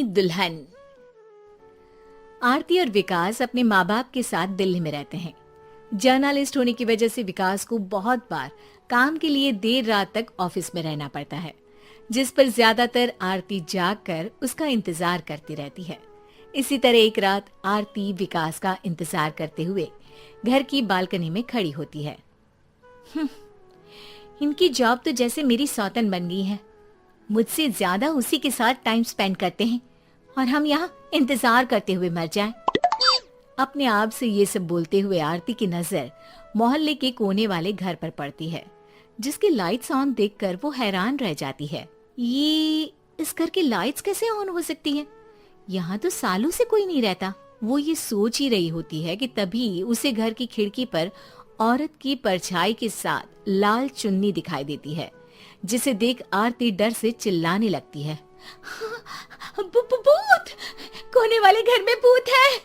नई दुल्हन। आरती और विकास अपने माँ बाप के साथ दिल्ली में रहते हैं। जर्नलिस्ट होने की वजह से विकास को बहुत बार काम के लिए देर रात तक ऑफिस में रहना पड़ता है, जिस पर ज्यादातर आरती जागकर उसका इंतजार करती रहती है। इसी तरह एक रात आरती विकास का इंतजार करते हुए घर की बालकनी में खड़ी होती है। इनकी जॉब तो जैसे मेरी सौतन बन गई है। मुझसे ज्यादा उसी के साथ टाइम स्पेंड करते हैं और हम यहाँ इंतजार करते हुए मर जाएं। अपने आप से ये सब बोलते हुए आरती की नजर मोहल्ले के कोने वाले घर पर पड़ती है, जिसकी लाइट्स ऑन देखकर वो हैरान रह जाती है। ये इस घर की लाइट्स कैसे ऑन हो सकती हैं? यहाँ तो सालों से कोई नहीं रहता। वो ये सोच ही रही होती है कि तभी उसे घर की खिड़की पर औरत की परछाई के साथ लाल चुन्नी दिखाई देती है, जिसे देख आरती डर से चिल्लाने लगती है। भूत! कोने वाले घर में भूत है।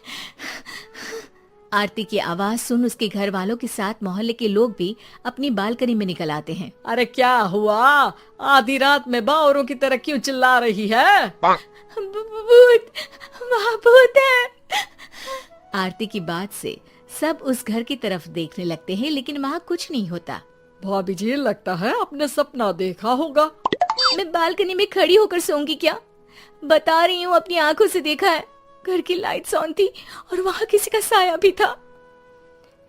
आरती की आवाज सुन उसके घर वालों के साथ मोहल्ले के लोग भी अपनी बालकनी में निकल आते हैं। अरे क्या हुआ? आधी रात में बावरों की तरह क्यों चिल्ला रही है? भूत! वहाँ भूत है। आरती की बात से सब उस घर की तरफ देखने लगते हैं, लेकिन वहाँ कुछ नहीं होता। भाभी जी, लगता है आपने सपना देखा होगा। मैं बालकनी में खड़ी होकर सोऊंगी क्या? बता रही हूँ, अपनी आंखों से देखा है। घर की लाइट्स ऑन थी और वहाँ किसी का साया भी था।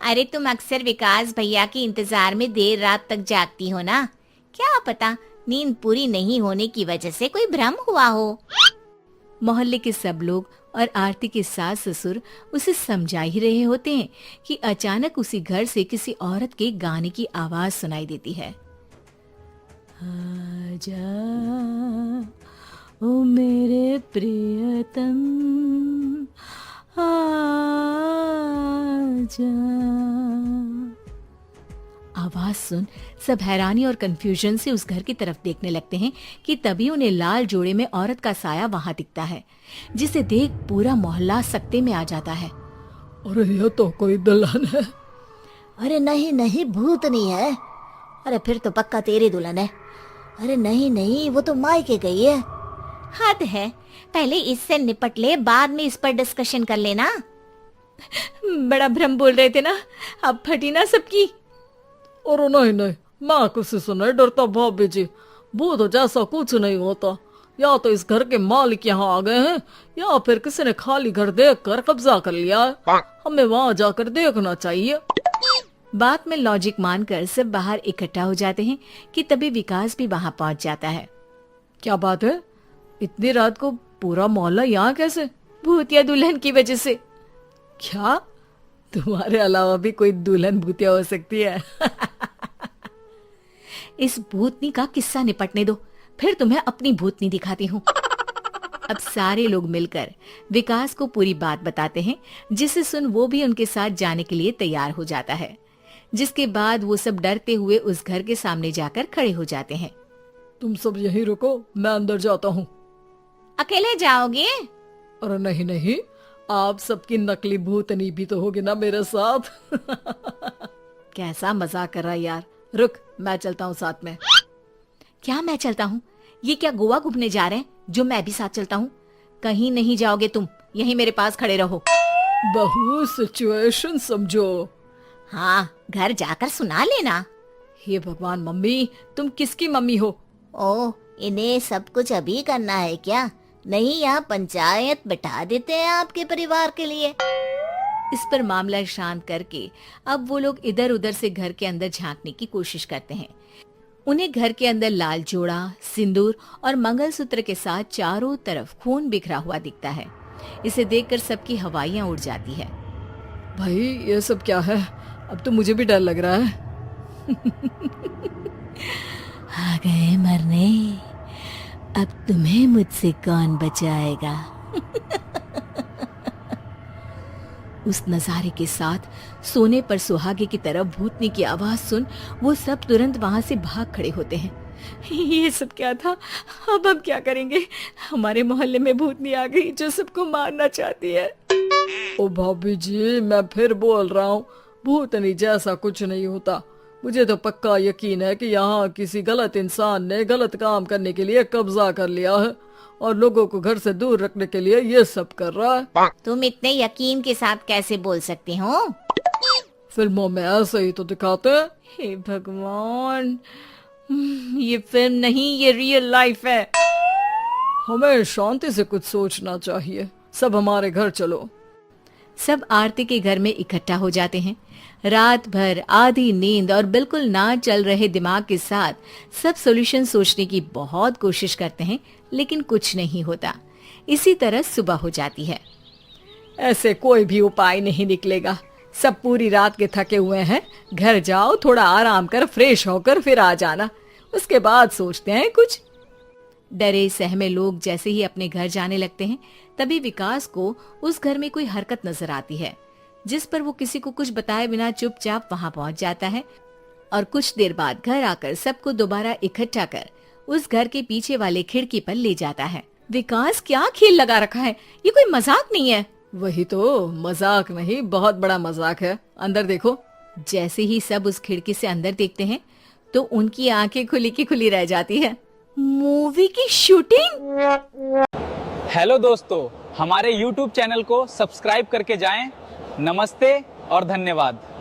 अरे तुम अक्सर विकास भैया के इंतजार में देर रात तक जागती हो ना, क्या पता नींद पूरी नहीं होने की वजह से कोई भ्रम हुआ हो। मोहल्ले के सब लोग और आरती के सास ससुर उसे समझा ही रहे होते हैं कि अचानक उसी घर से किसी औरत के गाने की आवाज सुनाई देती है। आजा ओ मेरे प्रियतम आजा। आवाज सुन सब हैरानी और कंफ्यूजन से उस घर की तरफ देखने लगते हैं कि तभी उन्हें लाल जोड़े में औरत का साया वहां दिखता है, जिसे देख पूरा मोहल्ला सकते में आ जाता है। अरे ये तो कोई दुल्हन है। अरे नहीं नहीं, भूत नहीं है। अरे फिर तो पक्का तेरी दुल्हन है। अरे नहीं नहीं, वो तो मायके गई है। हद है, पहले इससे निपट ले, बाद में इस पर डिस्कशन कर लेना। बड़ा भ्रम बोल रहे थे ना, अब फटी ना सबकी। और नहीं नहीं, मैं किसी से नहीं डरता भाभी जी। भूत जैसा कुछ नहीं होता। या तो इस घर के मालिक यहाँ आ गए हैं, या फिर किसी ने खाली घर देख कर कब्जा कर लिया है। हमें वहाँ जाकर देखना चाहिए। बात में लॉजिक मानकर सब बाहर इकट्ठा हो जाते हैं कि तभी विकास भी वहाँ पहुँच जाता है। क्या बात है? इतनी रात को पूरा मोहल्ला यहाँ कैसे? भूतिया दुल्हन की वजह से। क्या तुम्हारे अलावा भी कोई दुल्हन भूतिया हो सकती है? इस भूतनी का किस्सा निपटने दो, फिर तुम्हें अपनी भूतनी दिखाती हूँ। अब सारे लोग मिलकर विकास को पूरी बात बताते हैं, जिसे सुन वो भी उनके साथ जाने के लिए तैयार हो जाता है। जिसके बाद वो सब डरते हुए उस घर के सामने जाकर खड़े हो जाते हैं। तुम सब यहीं रुको, मैं अंदर जाता हूँ। अकेले जाओगे? अरे नहीं नहीं, आप सबकी नकली भूतनी भी तो होगी ना मेरे साथ। कैसा मजाक कर रहा है यार। रुक, मैं चलता हूँ साथ में। क्या मैं चलता हूँ? ये क्या गोवा घूमने जा रहे हैं जो मैं भी साथ चलता हूँ? कहीं नहीं जाओगे तुम, यहीं मेरे पास खड़े रहो। बहू सिचुएशन समझो। हाँ, घर जाकर सुना लेना। हे भगवान, मम्मी तुम किसकी मम्मी हो? ओ, इन्हें सब कुछ अभी करना है क्या? नहीं, यहाँ पंचायत बैठा देते हैं आपके परिवार के लिए। इस पर मामला शांत करके अब वो लोग इधर उधर से घर के अंदर झांकने की कोशिश करते हैं। उन्हें घर के अंदर लाल जोड़ा, सिंदूर और मंगलसूत्र के साथ चारों तरफ खून बिखरा हुआ दिखता है। इसे देखकर सबकी हवाइयां उड़ जाती है। भाई ये सब क्या है? अब तो मुझे भी डर लग रहा है। आ गए मरने, अब तुम्हें मुझसे कौन बचाएगा? उस नजारे के साथ सोने पर सुहागे की तरफ भूतनी की आवाज सुन वो सब तुरंत वहां से भाग खड़े होते हैं। ये सब क्या था? अब हम क्या करेंगे? हमारे मोहल्ले में भूतनी आ गई जो सबको मारना चाहती है। ओ भाभी जी, मैं फिर बोल रहा हूँ, भूतनी जैसा कुछ नहीं होता। मुझे तो पक्का यकीन है कि यहाँ किसी गलत इंसान ने गलत काम करने के लिए कब्जा कर लिया है और लोगों को घर से दूर रखने के लिए ये सब कर रहा है। तुम इतने यकीन के साथ कैसे बोल सकते हो? फिल्मों में ऐसे ही तो दिखाते हैं। हे भगवान, ये फिल्म नहीं, ये रियल लाइफ है। हमें शांति से कुछ सोचना चाहिए। सब हमारे घर चलो। सब आरती के घर में इकट्ठा हो जाते हैं। रात भर आधी नींद और बिल्कुल ना चल रहे दिमाग के साथ सब सॉल्यूशन सोचने की बहुत कोशिश करते हैं, लेकिन कुछ नहीं होता। इसी तरह सुबह हो जाती है। ऐसे कोई भी उपाय नहीं निकलेगा। सब पूरी रात के थके हुए हैं। घर जाओ, थोड़ा आराम कर, फ्रेश होकर फिर आ जाना, उसके बाद सोचते हैं कुछ। डरे सहमे लोग जैसे ही अपने घर जाने लगते हैं, तभी विकास को उस घर में कोई हरकत नजर आती है, जिस पर वो किसी को कुछ बताए बिना चुपचाप वहां पहुंच जाता है और कुछ देर बाद घर आकर सबको दोबारा इकट्ठा कर उस घर के पीछे वाले खिड़की पर ले जाता है। विकास, क्या खेल लगा रखा है? ये कोई मजाक नहीं है। वही तो, मजाक नहीं, बहुत बड़ा मजाक है। अंदर देखो। जैसे ही सब उस खिड़की से अंदर देखते हैं तो उनकी आंखें खुली की खुली रह जाती है। मूवी की शूटिंग! हेलो दोस्तों, हमारे YouTube चैनल को सब्सक्राइब करके जाएं। नमस्ते और धन्यवाद।